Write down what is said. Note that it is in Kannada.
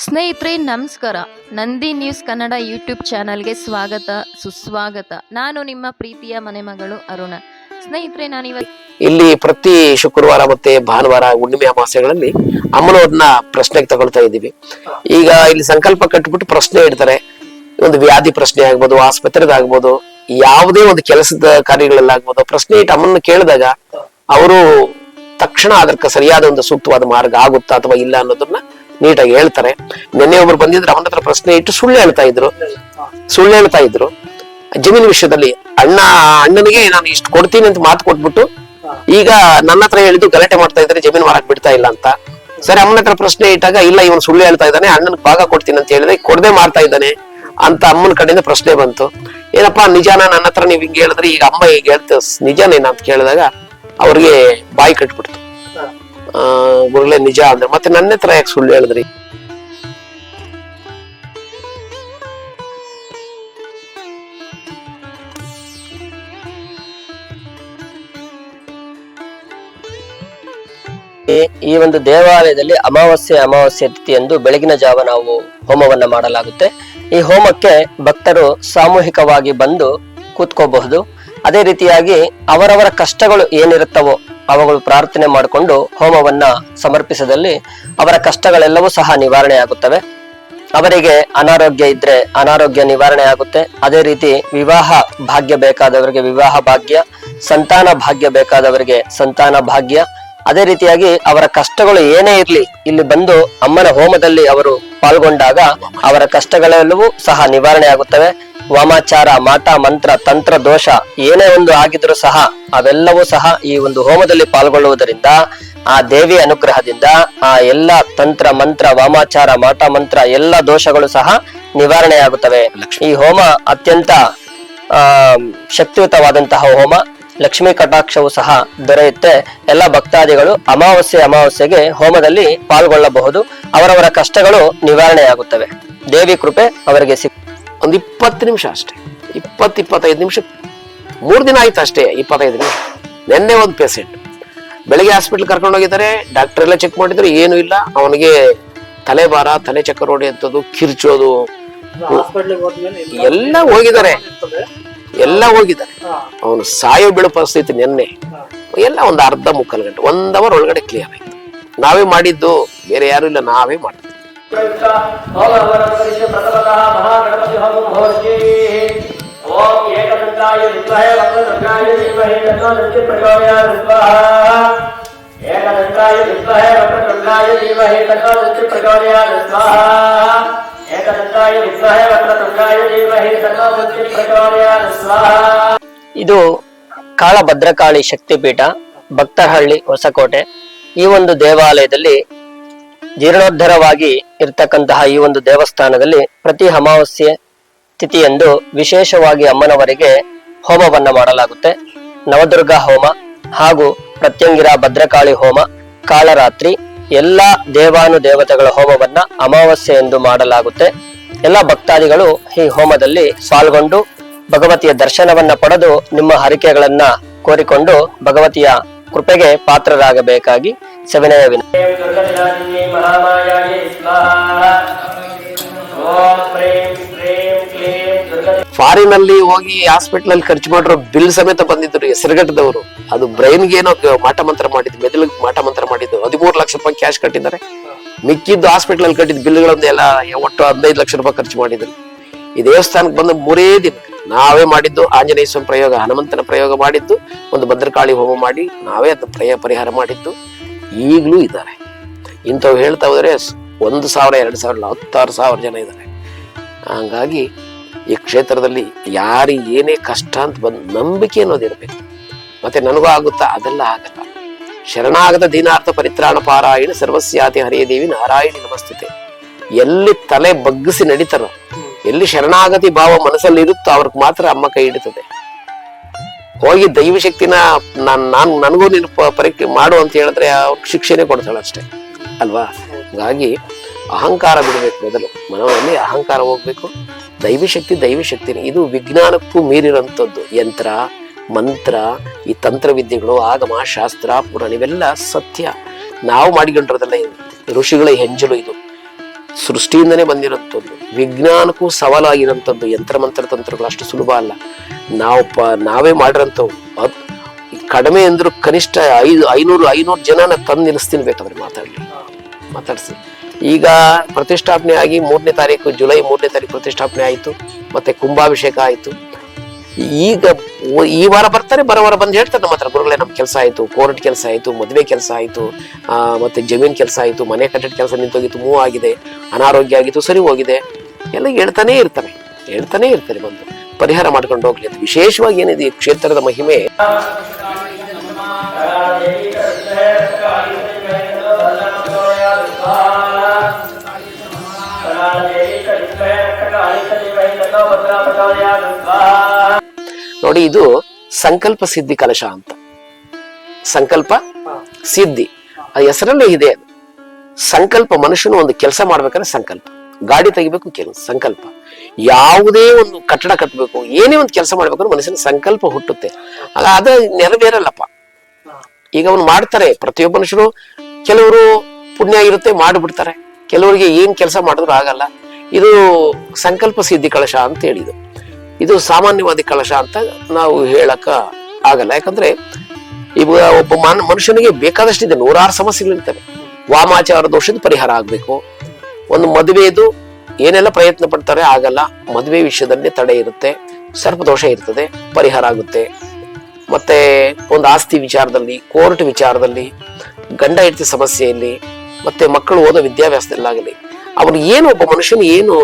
ಸ್ನೇಹಿತರೆ ನಮಸ್ಕಾರ. ನಂದಿ ನ್ಯೂಸ್ ಕನ್ನಡ ಯೂಟ್ಯೂಬ್ ಚಾನಲ್ಗೆ ಸ್ವಾಗತ ಸುಸ್ವಾಗತ. ನಾನು ನಿಮ್ಮ ಪ್ರೀತಿಯ ಮನೆ ಮಗಳು ಅರುಣ. ಸ್ನೇಹಿತರೆ ಇಲ್ಲಿ ಪ್ರತಿ ಶುಕ್ರವಾರ ಮತ್ತೆ ಭಾನುವಾರ ಹುಣ್ಣಿಮೆ ಅಮಾವಾಸ್ಯೆಗಳಲ್ಲಿ ಅಮ್ಮನವ್ರನ್ನ ಪ್ರಶ್ನೆಗೆ ತಗೊಳ್ತಾ ಇದ್ದೀವಿ. ಈಗ ಇಲ್ಲಿ ಸಂಕಲ್ಪ ಕಟ್ಬಿಟ್ಟು ಪ್ರಶ್ನೆ ಇಡ್ತಾರೆ. ಒಂದು ವ್ಯಾಧಿ ಪ್ರಶ್ನೆ ಆಗ್ಬೋದು, ಆಸ್ಪತ್ರೆದಾಗ್ಬೋದು, ಯಾವುದೇ ಒಂದು ಕೆಲಸದ ಕಾರ್ಯಗಳಲ್ಲಾಗ್ಬೋದು, ಪ್ರಶ್ನೆ ಇಟ್ಟು ಅಮ್ಮನ ಕೇಳಿದಾಗ ಅವರು ತಕ್ಷಣ ಅದಕ್ಕೆ ಸರಿಯಾದ ಒಂದು ಸೂಕ್ತವಾದ ಮಾರ್ಗ ಆಗುತ್ತಾ ಅಥವಾ ಇಲ್ಲ ಅನ್ನೋದನ್ನ ನೀಟಾಗಿ ಹೇಳ್ತಾರೆ. ನಿನ್ನೆ ಒಬ್ರು ಬಂದಿದ್ರು, ಅವನ ಹತ್ರ ಪ್ರಶ್ನೆ ಇಟ್ಟು ಸುಳ್ಳು ಹೇಳ್ತಾ ಇದ್ರು ಜಮೀನು ವಿಷಯದಲ್ಲಿ. ಅಣ್ಣನಿಗೆ ನಾನು ಇಷ್ಟು ಕೊಡ್ತೀನಿ ಅಂತ ಮಾತು ಕೊಟ್ಬಿಟ್ಟು ಈಗ ನನ್ನ ಹತ್ರ ಹೇಳಿದ್ದು ಗಲಾಟೆ ಮಾಡ್ತಾ ಇದ್ದಾರೆ, ಜಮೀನು ಮಾರಕ್ ಬಿಡ್ತಾ ಇಲ್ಲ ಅಂತ. ಸರಿ, ಅಮ್ಮನ ಹತ್ರ ಪ್ರಶ್ನೆ ಇಟ್ಟಾಗ ಇಲ್ಲ ಇವನು ಸುಳ್ಳು ಹೇಳ್ತಾ ಇದ್ದಾನೆ, ಅಣ್ಣನಿಗೆ ಭಾಗ ಕೊಡ್ತೀನಿ ಅಂತ ಹೇಳಿದ್ರೆ ಕೊಡದೆ ಮಾಡ್ತಾ ಇದ್ದಾನೆ ಅಂತ ಅಮ್ಮನ ಕಡೆಯಿಂದ ಪ್ರಶ್ನೆ ಬಂತು. ಏನಪ್ಪಾ ನಿಜಾನ, ನನ್ನ ಹತ್ರ ನೀವ್ ಹಿಂಗೆ ಹೇಳಿದ್ರೆ ಈಗ ಅಮ್ಮ ಈಗ ಹೇಳ್ತ ನಿಜಾನೇನ ಅಂತ ಕೇಳಿದಾಗ ಅವ್ರಿಗೆ ಬಾಯಿ ಕಟ್ಬಿಡ್ತು. ಗುರುಗಳೇ ನಿಜ ಅಂದ್ರೆ ಮತ್ತೆ ನನ್ನ ಹತ್ರ ಯಾಕೆ ಸುಳ್ಳು ಹೇಳಿದ್ರಿ? ಈ ಒಂದು ದೇವಾಲಯದಲ್ಲಿ ಅಮಾವಾಸ್ಯೆ ತಿಥಿ ಎಂದು ಬೆಳಗಿನ ಜಾವ ನಾವು ಹೋಮವನ್ನ ಮಾಡಲಾಗುತ್ತೆ. ಈ ಹೋಮಕ್ಕೆ ಭಕ್ತರು ಸಾಮೂಹಿಕವಾಗಿ ಬಂದು ಕೂತ್ಕೋಬಹುದು. ಅದೇ ರೀತಿಯಾಗಿ ಅವರವರ ಕಷ್ಟಗಳು ಏನಿರುತ್ತವೋ ಅವುಗಳು ಪ್ರಾರ್ಥನೆ ಮಾಡಿಕೊಂಡು ಹೋಮವನ್ನ ಸಮರ್ಪಿಸದಲ್ಲಿ ಅವರ ಕಷ್ಟಗಳೆಲ್ಲವೂ ಸಹ ನಿವಾರಣೆ ಆಗುತ್ತವೆ. ಅವರಿಗೆ ಅನಾರೋಗ್ಯ ಇದ್ರೆ ಅನಾರೋಗ್ಯ ನಿವಾರಣೆ ಆಗುತ್ತೆ. ಅದೇ ರೀತಿ ವಿವಾಹ ಭಾಗ್ಯ ಬೇಕಾದವರಿಗೆ ವಿವಾಹ ಭಾಗ್ಯ, ಸಂತಾನ ಭಾಗ್ಯ ಬೇಕಾದವರಿಗೆ ಸಂತಾನ ಭಾಗ್ಯ. ಅದೇ ರೀತಿಯಾಗಿ ಅವರ ಕಷ್ಟಗಳು ಏನೇ ಇರ್ಲಿ ಇಲ್ಲಿ ಬಂದು ಅಮ್ಮನ ಹೋಮದಲ್ಲಿ ಅವರು ಪಾಲ್ಗೊಂಡಾಗ ಅವರ ಕಷ್ಟಗಳೆಲ್ಲವೂ ಸಹ ನಿವಾರಣೆ ಆಗುತ್ತವೆ. ವಾಮಾಚಾರ, ಮಾಟ ಮಂತ್ರ, ತಂತ್ರ ದೋಷ ಏನೇ ಒಂದು ಆಗಿದ್ರು ಸಹ ಅವೆಲ್ಲವೂ ಸಹ ಈ ಒಂದು ಹೋಮದಲ್ಲಿ ಪಾಲ್ಗೊಳ್ಳುವುದರಿಂದ ಆ ದೇವಿಯ ಅನುಗ್ರಹದಿಂದ ಆ ಎಲ್ಲ ತಂತ್ರ ಮಂತ್ರ, ವಾಮಾಚಾರ, ಮಾಟ ಮಂತ್ರ ಎಲ್ಲ ದೋಷಗಳು ಸಹ ನಿವಾರಣೆ ಆಗುತ್ತವೆ. ಈ ಹೋಮ ಅತ್ಯಂತ ಶಕ್ತಿಯುತವಾದಂತಹ ಹೋಮ. ಲಕ್ಷ್ಮೀ ಕಟಾಕ್ಷವು ಸಹ ದೊರೆಯುತ್ತೆ. ಎಲ್ಲ ಭಕ್ತಾದಿಗಳು ಅಮಾವಾಸ್ಯೆಗೆ ಹೋಮದಲ್ಲಿ ಪಾಲ್ಗೊಳ್ಳಬಹುದು. ಅವರವರ ಕಷ್ಟಗಳು ನಿವಾರಣೆ ಆಗುತ್ತವೆ. ದೇವಿ ಕೃಪೆ ಅವರಿಗೆ ಒಂದು 20 ನಿಮಿಷ ಅಷ್ಟೇ, 20-25 ನಿಮಿಷ, 3 ದಿನ ಆಯ್ತು ಅಷ್ಟೇ. 25 ನಿಮಿಷ. ನಿನ್ನೆ ಒಂದು ಪೇಷೆಂಟ್ ಬೆಳಿಗ್ಗೆ ಹಾಸ್ಪಿಟಲ್ ಕರ್ಕೊಂಡು ಹೋಗಿದ್ದಾರೆ. ಡಾಕ್ಟರ್ ಎಲ್ಲ ಚೆಕ್ ಮಾಡಿದ್ರು, ಏನು ಇಲ್ಲ. ಅವನಿಗೆ ತಲೆ ಭಾರ, ತಲೆ ಚಕ್ಕರ್ ಹೊಡೆಯುವಂಥದ್ದು, ಕಿರ್ಚೋದು ಎಲ್ಲ ಹೋಗಿದ್ದಾರೆ. ಅವನು ಸಾಯೋ ಬೀಳೋ ಪರಿಸ್ಥಿತಿ. ನಿನ್ನೆ ಎಲ್ಲ ಒಂದು ಅರ್ಧ ಮುಕ್ಕಾಲು ಗಂಟೆ, 1 ಅವರ್ ಒಳಗಡೆ ಕ್ಲಿಯರ್ ಆಯ್ತು. ನಾವೇ ಮಾಡಿದ್ದು, ಬೇರೆ ಯಾರು ಇಲ್ಲ, ನಾವೇ ಮಾಡಿದ್ದು. ಇದು ಕಾಳಭದ್ರಕಾಳಿ ಶಕ್ತಿಪೀಠ, ಭಕ್ತಹಳ್ಳಿ, ಹೊಸಕೋಟೆ. ಈ ಒಂದು ದೇವಾಲಯದಲ್ಲಿ ಜೀರ್ಣೋದ್ಧರವಾಗಿ ಇರ್ತಕ್ಕಂತಹ ಈ ಒಂದು ದೇವಸ್ಥಾನದಲ್ಲಿ ಪ್ರತಿ ಅಮಾವಾಸ್ಯೆ ತಿಥಿಯಂದು ವಿಶೇಷವಾಗಿ ಅಮ್ಮನವರಿಗೆ ಹೋಮವನ್ನ ಮಾಡಲಾಗುತ್ತೆ. ನವದುರ್ಗಾ ಹೋಮ ಹಾಗೂ ಪ್ರತ್ಯಂಗಿರ ಭದ್ರಕಾಳಿ ಹೋಮ, ಕಾಳರಾತ್ರಿ ಎಲ್ಲಾ ದೇವಾನುದೇವತೆಗಳ ಹೋಮವನ್ನ ಅಮಾವಾಸ್ಯೆ ಎಂದು ಮಾಡಲಾಗುತ್ತೆ. ಎಲ್ಲ ಭಕ್ತಾದಿಗಳು ಈ ಹೋಮದಲ್ಲಿ ಪಾಲ್ಗೊಂಡು ಭಗವತಿಯ ದರ್ಶನವನ್ನ ಪಡೆದು ನಿಮ್ಮ ಹರಿಕೆಗಳನ್ನ ಕೋರಿಕೊಂಡು ಭಗವತಿಯ ಕೃಪೆಗೆ ಪಾತ್ರರಾಗಬೇಕಾಗಿ ಸವಿನಯ ವಿನಂತಿ. ಫಾರಿನ್ ಅಲ್ಲಿ ಹೋಗಿ ಹಾಸ್ಪಿಟಲ್ ಅಲ್ಲಿ ಖರ್ಚು ಮಾಡಿರೋ ಬಿಲ್ ಸಮೇತ ಬಂದಿದ್ರು ಹೆಸರುಗಟ್ಟದವರು. ಅದು ಬ್ರೈನ್ಗೆ ಏನೋ ಮಾಟ ಮಂತ್ರ ಮಾಡಿದ್ದು, ಮೆದುಳಿಗೆ ಮಾಟ ಮಂತ್ರ ಮಾಡಿದ್ದು. 13 ಲಕ್ಷ ರೂಪಾಯಿ ಕ್ಯಾಶ್ ಕಟ್ಟಿದ್ದಾರೆ. ಮಿಕ್ಕಿದ್ದು ಹಾಸ್ಪಿಟಲ್ ಅಲ್ಲಿ ಕಟ್ಟಿದ ಬಿಲ್ಗಳೊಂದೆಲ್ಲ ಒಟ್ಟು 15 ಲಕ್ಷ ರೂಪಾಯಿ ಖರ್ಚು ಮಾಡಿದ್ರು. ಈ ದೇವಸ್ಥಾನಕ್ಕೆ ಬಂದ 3 ದಿನ ನಾವೇ ಮಾಡಿದ್ದು ಆಂಜನೇಯ ಸ್ವಾಮಿ ಪ್ರಯೋಗ, ಹನುಮಂತನ ಪ್ರಯೋಗ ಮಾಡಿದ್ದು, ಒಂದು ಭದ್ರಕಾಳಿ ಹೋಮ ಮಾಡಿ ನಾವೇ ಅದನ್ನ ಪರಿಹಾರ ಮಾಡಿದ್ದು. ಈಗಲೂ ಇದ್ದಾರೆ. ಇಂಥವು ಹೇಳ್ತಾ ಹೋದ್ರೆ 1,000, 2,000, 16,000 ಜನ ಇದ್ದಾರೆ. ಹಂಗಾಗಿ ಈ ಕ್ಷೇತ್ರದಲ್ಲಿ ಯಾರಿಗೆ ಏನೇ ಕಷ್ಟ ಅಂತ ಬಂದ್ ನಂಬಿಕೆ ಅನ್ನೋದಿರ್ಬೇಕು. ಮತ್ತೆ ನನಗೂ ಆಗುತ್ತಾ? ಅದೆಲ್ಲ ಆಗಲ್ಲ. ಶರಣಾಗತ ದೀನಾರ್ಥ ಪರಿತ್ರಾಣ ಪಾರಾಯಣ ಸರ್ವಸ್ಯಾತಿ ಹರೇ ದೇವಿ ನಾರಾಯಣಿ ನಮಸ್ತುತೆ. ಎಲ್ಲಿ ತಲೆ ಬಗ್ಗಿಸಿ ನಡೀತಾರೋ, ಎಲ್ಲಿ ಶರಣಾಗತಿ ಭಾವ ಮನಸ್ಸಲ್ಲಿ ಇರುತ್ತೋ ಅವ್ರಿಗೆ ಮಾತ್ರ ಅಮ್ಮ ಕೈ ಹಿಡಿತದೆ. ಹೋಗಿ ದೈವ ಶಕ್ತಿನ ನನಗೂ ನೀನು ಪರೀಕ್ಷೆ ಮಾಡು ಅಂತ ಹೇಳಿದ್ರೆ ಅವ್ರಿಗೆ ಶಿಕ್ಷೆನೆ ಕೊಡ್ತಾಳೆ ಅಷ್ಟೇ ಅಲ್ವಾ? ಹಾಗಾಗಿ ಅಹಂಕಾರ ಬಿಡಬೇಕು. ಮೊದಲು ಮನದಲ್ಲಿ ಅಹಂಕಾರ ಹೋಗ್ಬೇಕು. ದೈವಿ ಶಕ್ತಿನೇ. ಇದು ವಿಜ್ಞಾನಕ್ಕೂ ಮೀರಿರೋಂಥದ್ದು. ಯಂತ್ರ, ಮಂತ್ರ, ಈ ತಂತ್ರವಿದ್ಯೆಗಳು, ಆಗಮ, ಶಾಸ್ತ್ರ, ಪುರಾಣ ಇವೆಲ್ಲ ಸತ್ಯ. ನಾವು ಮಾಡಿಕೊಂಡಿರೋದಲ್ಲ. ಋಷಿಗಳ ಹೆಂಜಲು ಇದು. ಸೃಷ್ಟಿಯಿಂದನೇ ಬಂದಿರೋಂಥದ್ದು, ವಿಜ್ಞಾನಕ್ಕೂ ಸವಾಲಾಗಿರೋಂಥದ್ದು. ಯಂತ್ರ ಮಂತ್ರ ತಂತ್ರಗಳು ಅಷ್ಟು ಸುಲಭ ಅಲ್ಲ. ನಾವೇ ಮಾಡಿರೋಂಥವು. ಕಡಿಮೆ ಅಂದ್ರು ಕನಿಷ್ಠ 500 ಜನನ ತಂದು ನಿಲ್ಲಿಸ್ತೀನಿ, ಬೇಕಾದ್ರೆ ಮಾತಾಡಿಸಿ. ಈಗ ಪ್ರತಿಷ್ಠಾಪನೆ ಆಗಿ 3ನೇ ತಾರೀಕು, ಜುಲೈ 3ನೇ ತಾರೀಕು ಪ್ರತಿಷ್ಠಾಪನೆ ಆಯಿತು. ಮತ್ತೆ ಕುಂಭಾಭಿಷೇಕ ಆಯಿತು. ಈಗ ಈ ವಾರ ಬರ್ತಾರೆ, ಬರೋ ವಾರ ಬಂದು ಹೇಳ್ತಾರೆ ನಮ್ಮ ಹತ್ರ, ಗುರುಗಳೇ ನಮ್ ಕೆಲಸ ಆಯ್ತು, ಕೋರ್ಟ್ ಕೆಲಸ ಆಯ್ತು, ಮದುವೆ ಕೆಲಸ ಆಯ್ತು, ಮತ್ತೆ ಜಮೀನ್ ಕೆಲಸ ಆಯ್ತು, ಮನೆ ಕಟ್ಟಡ ಕೆಲಸ ನಿಂತೋಗಿತ್ತು, ಮೂವ್ ಆಗಿದೆ, ಅನಾರೋಗ್ಯ ಆಗಿತ್ತು, ಸರಿ ಹೋಗಿದೆ, ಎಲ್ಲ ಹೇಳ್ತಾನೆ ಇರ್ತಾರೆ ಬಂದು ಪರಿಹಾರ ಮಾಡ್ಕೊಂಡು ಹೋಗ್ಲಿ ಅಂತ. ವಿಶೇಷವಾಗಿ ಏನಿದೆ ಈ ಕ್ಷೇತ್ರದ ಮಹಿಮೆ, ನೋಡಿ, ಇದು ಸಂಕಲ್ಪ ಸಿದ್ಧಿ ಕಲಶ ಅಂತ. ಸಂಕಲ್ಪ ಸಿದ್ಧಿ ಆ ಹೆಸರಲ್ಲೇ ಇದೆ. ಅದು ಸಂಕಲ್ಪ. ಮನುಷ್ಯನು ಒಂದು ಕೆಲಸ ಮಾಡ್ಬೇಕಾದ್ರೆ ಸಂಕಲ್ಪ, ಗಾಡಿ ತೆಗಿಬೇಕು ಸಂಕಲ್ಪ, ಯಾವುದೇ ಒಂದು ಕಟ್ಟಡ ಕಟ್ಟಬೇಕು, ಏನೇ ಒಂದು ಕೆಲಸ ಮಾಡ್ಬೇಕಾದ್ರೆ ಮನುಷ್ಯನ ಸಂಕಲ್ಪ ಹುಟ್ಟುತ್ತೆ. ಅದು ನೆರವೇರಲ್ಲಪ್ಪ. ಈಗ ಅವನು ಮಾಡ್ತಾರೆ, ಪ್ರತಿಯೊಬ್ಬ ಮನುಷ್ಯರು, ಕೆಲವರು ಪುಣ್ಯ ಇರುತ್ತೆ ಮಾಡಿಬಿಡ್ತಾರೆ, ಕೆಲವರಿಗೆ ಏನ್ ಕೆಲಸ ಮಾಡಿದ್ರು ಆಗಲ್ಲ. ಇದು ಸಂಕಲ್ಪ ಸಿದ್ಧಿ ಕಲಶ ಅಂತ ಹೇಳಿದ್ದು. ಇದು ಸಾಮಾನ್ಯವಾದಿ ಕಲಶ ಅಂತ ನಾವು ಹೇಳಕ್ಕ ಆಗಲ್ಲ. ಯಾಕಂದ್ರೆ ಈಗ ಒಬ್ಬ ಮನುಷ್ಯನಿಗೆ ಬೇಕಾದಷ್ಟಿದೆ, 106 ಸಮಸ್ಯೆಗಳಿರ್ತವೆ. ವಾಮಾಚಾರ ದೋಷದ ಪರಿಹಾರ ಆಗ್ಬೇಕು, ಒಂದು ಮದುವೆದು ಏನೆಲ್ಲ ಪ್ರಯತ್ನ ಪಡ್ತಾರೆ ಆಗಲ್ಲ, ಮದುವೆ ವಿಷಯದಲ್ಲಿ ತಡೆ ಇರುತ್ತೆ, ಸರ್ಪದೋಷ ಇರ್ತದೆ, ಪರಿಹಾರ ಆಗುತ್ತೆ. ಮತ್ತೆ ಒಂದು ಆಸ್ತಿ ವಿಚಾರದಲ್ಲಿ, ಕೋರ್ಟ್ ವಿಚಾರದಲ್ಲಿ, ಗಂಡ ಹೆಂಡತಿ ಸಮಸ್ಯೆಯಲ್ಲಿ, ಮತ್ತೆ ಮಕ್ಕಳು ಓದೋ ವಿದ್ಯಾಭ್ಯಾಸದಲ್ಲಾಗಲಿ, ಅವನು ಏನು ಒಬ್ಬ ಮನುಷ್ಯನು ಏನು